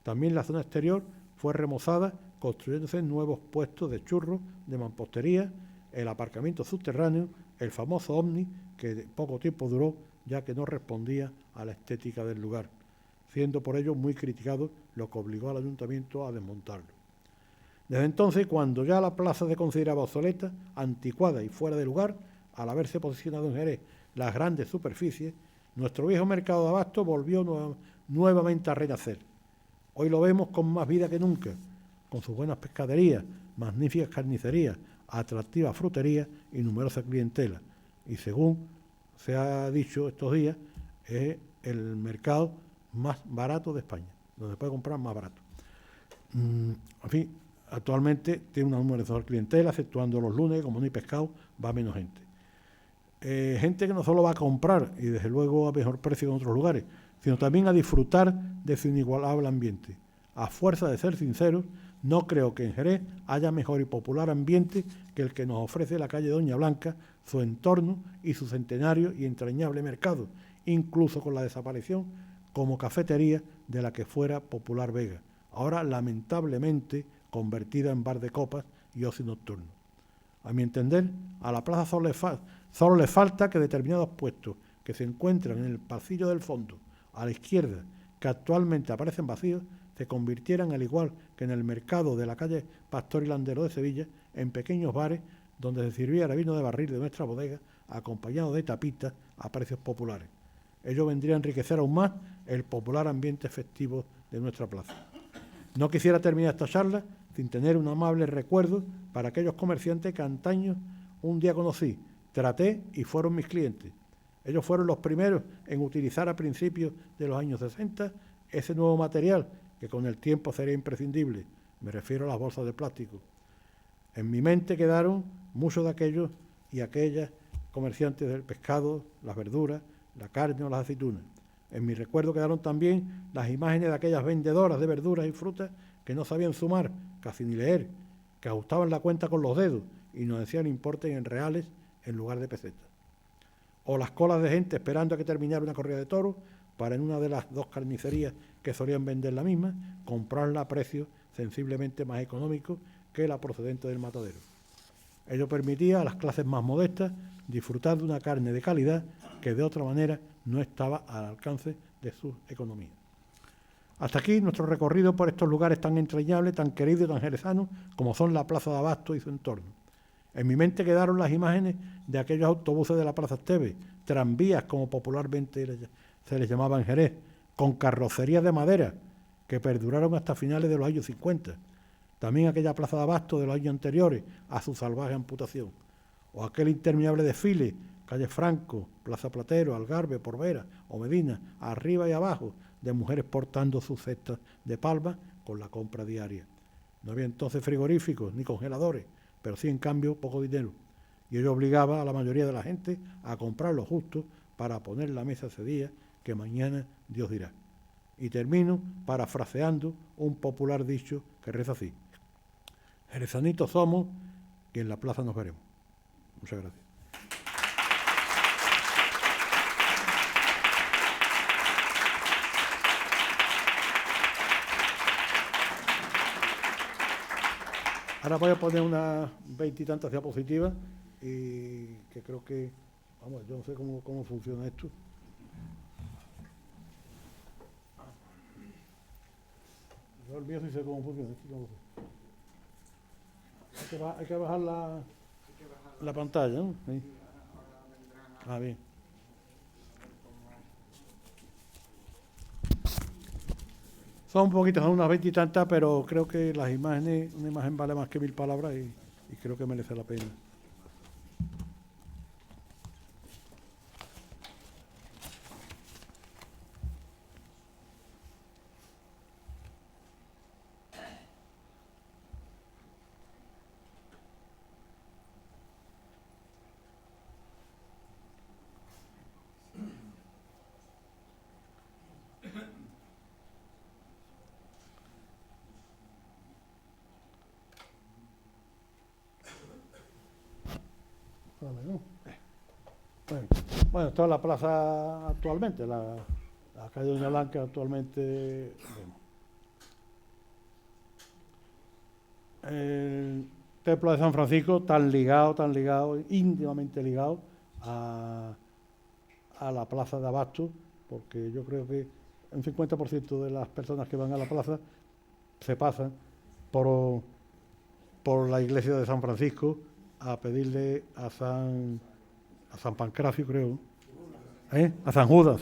B: También la zona exterior fue remozada, construyéndose nuevos puestos de churros, de mampostería, el aparcamiento subterráneo, el famoso Omni, que poco tiempo duró, ya que no respondía a la estética del lugar, siendo por ello muy criticado, lo que obligó al ayuntamiento a desmontarlo. Desde entonces, cuando ya la plaza se consideraba obsoleta, anticuada y fuera de lugar, al haberse posicionado en Jerez las grandes superficies, nuestro viejo mercado de abastos volvió nuevamente a renacer. Hoy lo vemos con más vida que nunca, con sus buenas pescaderías, magníficas carnicerías, atractivas fruterías y numerosa clientela. Y según se ha dicho estos días, es el mercado más barato de España, donde se puede comprar más barato. En fin, actualmente tiene una numerosa clientela, exceptuando los lunes, como no hay pescado, va menos gente. Gente que no solo va a comprar, y desde luego a mejor precio que en otros lugares, sino también a disfrutar de su inigualable ambiente. A fuerza de ser sinceros, no creo que en Jerez haya mejor y popular ambiente que el que nos ofrece la calle Doña Blanca, su entorno y su centenario y entrañable mercado, incluso con la desaparición como cafetería de la que fuera Popular Vega, ahora lamentablemente convertida en bar de copas y ocio nocturno. A mi entender, a la plaza solo le falta que determinados puestos que se encuentran en el pasillo del fondo, a la izquierda, que actualmente aparecen vacíos, se convirtieran, al igual que en el mercado de la calle Pastor y Landero de Sevilla, en pequeños bares donde se sirviera vino de barril de nuestra bodega, acompañado de tapitas a precios populares. Ello vendría a enriquecer aún más el popular ambiente festivo de nuestra plaza. No quisiera terminar esta charla sin tener un amable recuerdo para aquellos comerciantes que antaño un día conocí, traté y fueron mis clientes. Ellos fueron los primeros en utilizar a principios de los años 60 ese nuevo material que con el tiempo sería imprescindible. Me refiero a las bolsas de plástico. En mi mente quedaron muchos de aquellos y aquellas comerciantes del pescado, las verduras, la carne o las aceitunas. En mi recuerdo quedaron también las imágenes de aquellas vendedoras de verduras y frutas que no sabían sumar, casi ni leer, que ajustaban la cuenta con los dedos y nos decían importes en reales en lugar de pesetas. O las colas de gente esperando a que terminara una corrida de toros para en una de las dos carnicerías que solían vender la misma, comprarla a precios sensiblemente más económicos que la procedente del matadero. Ello permitía a las clases más modestas disfrutar de una carne de calidad que de otra manera no estaba al alcance de sus economías. Hasta aquí nuestro recorrido por estos lugares tan entrañables, tan queridos y tan jerezanos como son la Plaza de Abasto y su entorno. En mi mente quedaron las imágenes de aquellos autobuses de la Plaza Esteves, tranvías como popularmente se les llamaba en Jerez, con carrocerías de madera que perduraron hasta finales de los años 50. También aquella Plaza de Abasto de los años anteriores a su salvaje amputación. O aquel interminable desfile, calle Franco, Plaza Platero, Algarve, Porvera o Medina, arriba y abajo, de mujeres portando sus cestas de palma con la compra diaria. No había entonces frigoríficos ni congeladores, pero sí en cambio poco dinero. Y ello obligaba a la mayoría de la gente a comprar lo justo para poner la mesa ese día que mañana Dios dirá. Y termino parafraseando un popular dicho que reza así: jerezanitos somos y en la plaza nos veremos. Muchas gracias. Ahora voy a poner unas 20 y tantas diapositivas y que creo que, vamos, yo no sé cómo funciona esto. Yo el mío sí sé cómo funciona, esto no lo sé. Hay que bajar la pantalla, ¿no? Sí. Ah, bien. Son un poquito, son unas 20 y tantas, pero creo que las imágenes, una imagen vale más que 1000 palabras y creo que merece la pena. Bueno, esta es la plaza actualmente, la calle Doña Blanca actualmente. El templo de San Francisco tan ligado, íntimamente ligado a la plaza de Abasto, porque yo creo que un 50% de las personas que van a la plaza se pasan por la iglesia de San Francisco a pedirle a San Pancracio, creo, a San Judas,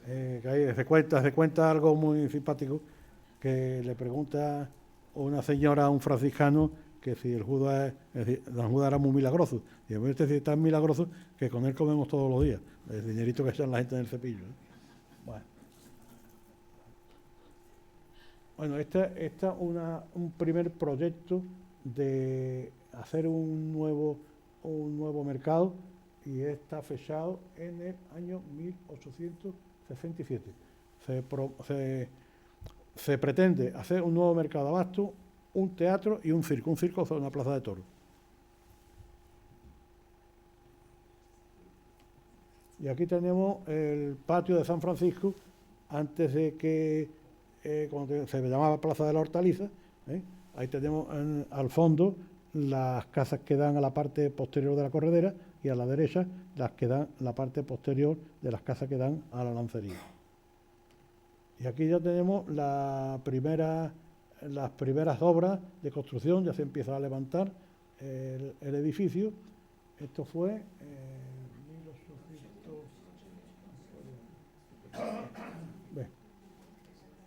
B: que ahí se cuenta algo muy simpático, que le pregunta una señora a un franciscano que si el Judas, es decir, San Judas era muy milagroso, y en vez de decir tan milagroso que con él comemos todos los días, el dinerito que echan la gente en el cepillo. Bueno, este es un primer proyecto de hacer un nuevo mercado, y está fechado en el año 1867. Se pretende hacer un nuevo mercado de abasto, un teatro y un circo. Un circo es una plaza de toros. Y aquí tenemos el patio de San Francisco, antes de que, cuando se llamaba Plaza de la Hortaliza, ahí tenemos al fondo las casas que dan a la parte posterior de la corredera y a la derecha las que dan la parte posterior de las casas que dan a la lancería. Y aquí ya tenemos las primeras obras de construcción, ya se empieza a levantar el edificio. Esto fue 1800.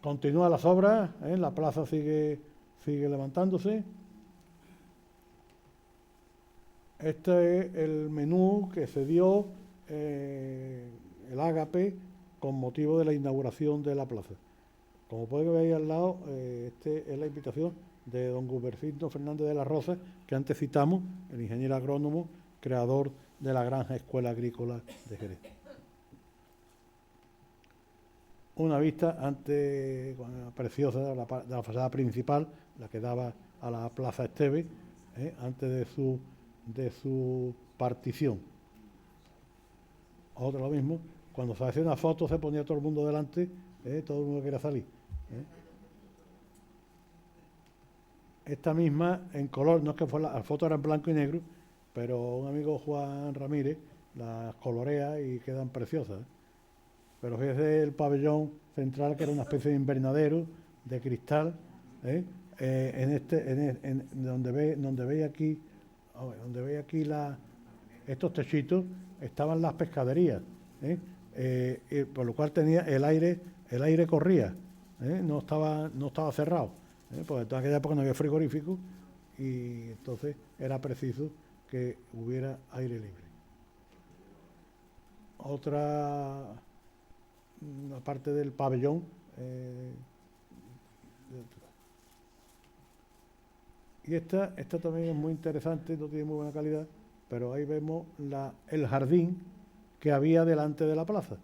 B: Continúan las obras, la plaza sigue levantándose. Este es el menú que se dio el Ágape con motivo de la inauguración de la plaza. Como pueden ver ahí al lado, este es la invitación de don Gubercito Fernández de la Rosa, que antes citamos, el ingeniero agrónomo, creador de la Granja Escuela Agrícola de Jerez. Una vista antes preciosa de la fachada principal, la que daba a la Plaza Esteve, antes de su partición. Otra lo mismo, cuando se hacía una foto se ponía todo el mundo delante, todo el mundo quería salir. Esta misma en color, no es que la foto era en blanco y negro, pero un amigo Juan Ramírez las colorea y quedan preciosas. Pero fíjese el pabellón central, que era una especie de invernadero de cristal, donde veis aquí estos techitos estaban las pescaderías, por lo cual tenía el aire corría, no estaba cerrado, porque en aquella época no había frigorífico y entonces era preciso que hubiera aire libre. Otra parte del pabellón, y esta también es muy interesante, no tiene muy buena calidad, pero ahí vemos el jardín que había delante de la plaza,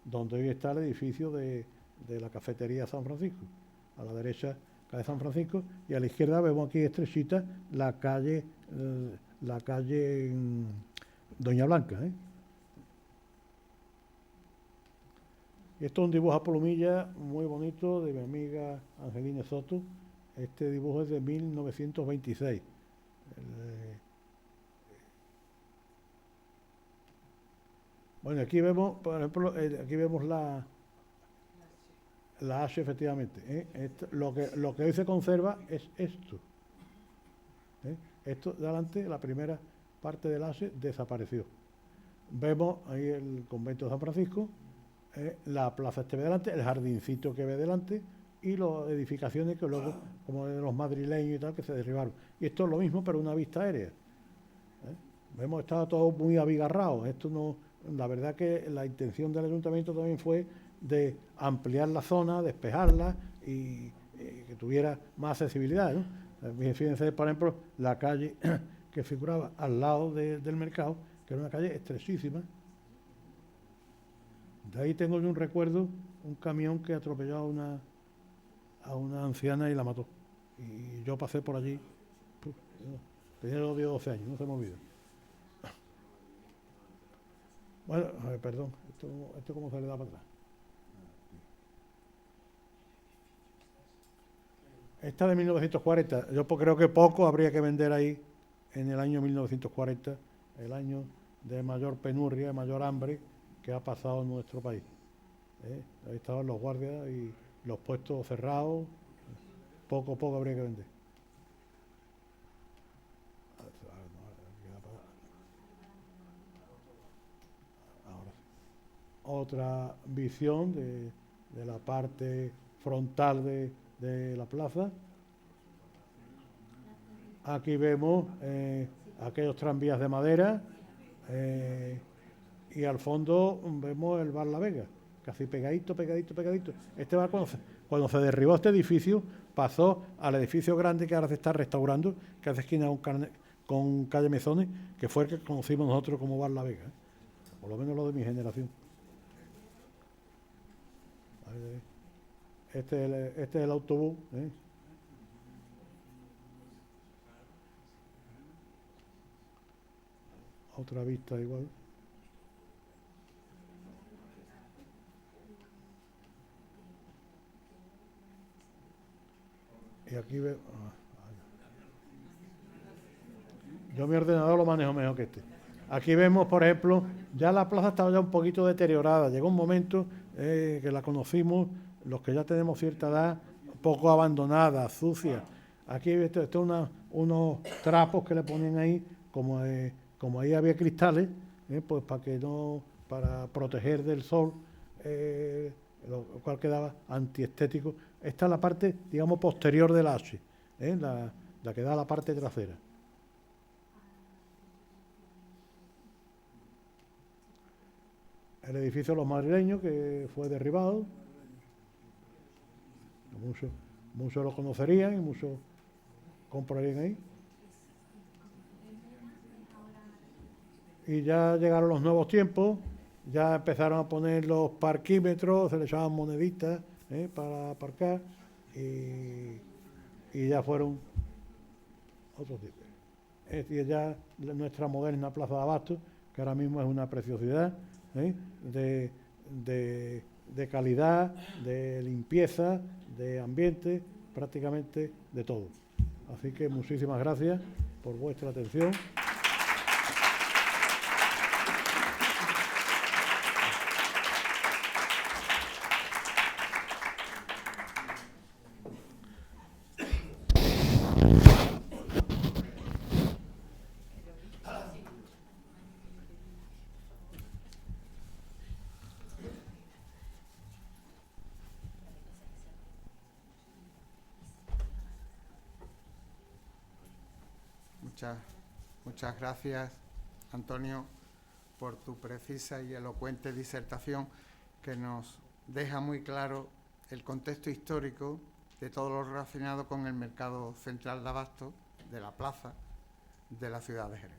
B: donde hoy está el edificio de la cafetería San Francisco. A la derecha calle San Francisco y a la izquierda vemos aquí estrechita la calle Doña Blanca. Y esto es un dibujo a plumilla muy bonito de mi amiga Angelina Soto. Este dibujo es de 1926. Bueno, aquí vemos, por ejemplo, aquí vemos la H, efectivamente. Lo que hoy se conserva es esto. Esto de adelante, la primera parte del H desapareció. Vemos ahí el convento de San Francisco, la plaza Esteve delante, el jardincito que ve delante y las edificaciones que luego, como de los madrileños y tal, que se derribaron. Y esto es lo mismo, pero una vista aérea. Vemos que estaba todo muy abigarrado. Esto no, la verdad que la intención del ayuntamiento también fue de ampliar la zona, despejarla y que tuviera más accesibilidad, ¿no? Fíjense, por ejemplo, la calle que figuraba al lado del mercado, que era una calle estrechísima. De ahí tengo yo un recuerdo, un camión que atropelló a una anciana y la mató. Y yo pasé por allí, tenía 12 años, no se me olvida. Bueno, perdón, esto cómo se le da para atrás. Esta de 1940, yo creo que poco habría que vender ahí en el año 1940, el año de mayor penurria, mayor hambre que ha pasado en nuestro país. Ahí estaban los guardias y los puestos cerrados, poco habría que vender. Ahora sí. Otra visión de la parte frontal de la plaza. Aquí vemos aquellos tranvías de madera y al fondo vemos el bar La Vega, casi pegadito. Este bar, cuando se derribó este edificio, pasó al edificio grande que ahora se está restaurando, que hace esquina con calle Mesones, que fue el que conocimos nosotros como bar La Vega, por lo menos lo de mi generación. Este es el autobús. Otra vista igual. Y aquí veo... Yo mi ordenador lo manejo mejor que este. Aquí vemos, por ejemplo, ya la plaza estaba ya un poquito deteriorada. Llegó un momento que la conocimos, los que ya tenemos cierta edad, un poco abandonada, sucia. Aquí esto es unos trapos que le ponen ahí, como ahí había cristales, pues para proteger del sol, lo cual quedaba antiestético. Esta es la parte, digamos, posterior del H, la que da la parte trasera. El edificio de los madrileños, que fue derribado. Muchos lo conocerían y muchos comprarían ahí. Y ya llegaron los nuevos tiempos, ya empezaron a poner los parquímetros, se le echaban moneditas para aparcar, y ya fueron otros tipos. Y ya nuestra moderna Plaza de Abastos, que ahora mismo es una preciosidad, de calidad, de limpieza, de ambiente, prácticamente de todo. Así que muchísimas gracias por vuestra atención.
A: Muchas gracias, Antonio, por tu precisa y elocuente disertación que nos deja muy claro el contexto histórico de todo lo relacionado con el mercado central de abastos de la plaza de la ciudad de Jerez.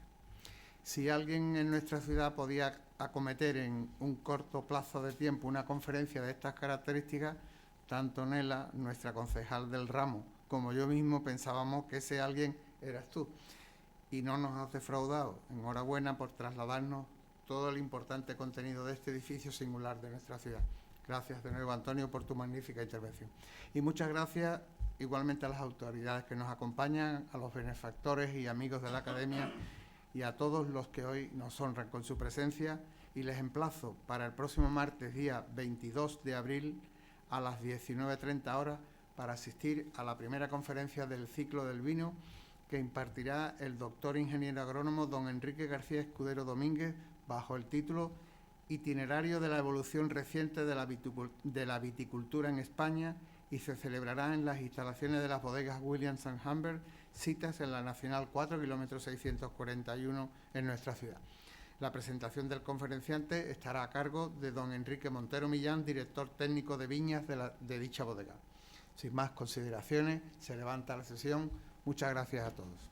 A: Si alguien en nuestra ciudad podía acometer en un corto plazo de tiempo una conferencia de estas características, tanto Nela, nuestra concejal del ramo, como yo mismo pensábamos que ese alguien eras tú. Y no nos has defraudado. Enhorabuena por trasladarnos todo el importante contenido de este edificio singular de nuestra ciudad. Gracias de nuevo, Antonio, por tu magnífica intervención. Y muchas gracias igualmente a las autoridades que nos acompañan, a los benefactores y amigos de la Academia y a todos los que hoy nos honran con su presencia, y les emplazo para el próximo martes, día 22 de abril, a las 19:30 horas, para asistir a la primera conferencia del ciclo del vino que impartirá el doctor ingeniero agrónomo don Enrique García Escudero Domínguez, bajo el título Itinerario de la evolución reciente de la viticultura en España, y se celebrará en las instalaciones de las bodegas Williams & Humbert, citas en la Nacional 4, kilómetro 641, en nuestra ciudad. La presentación del conferenciante estará a cargo de don Enrique Montero Millán, director técnico de viñas de dicha bodega. Sin más consideraciones, se levanta la sesión. Muchas gracias a todos.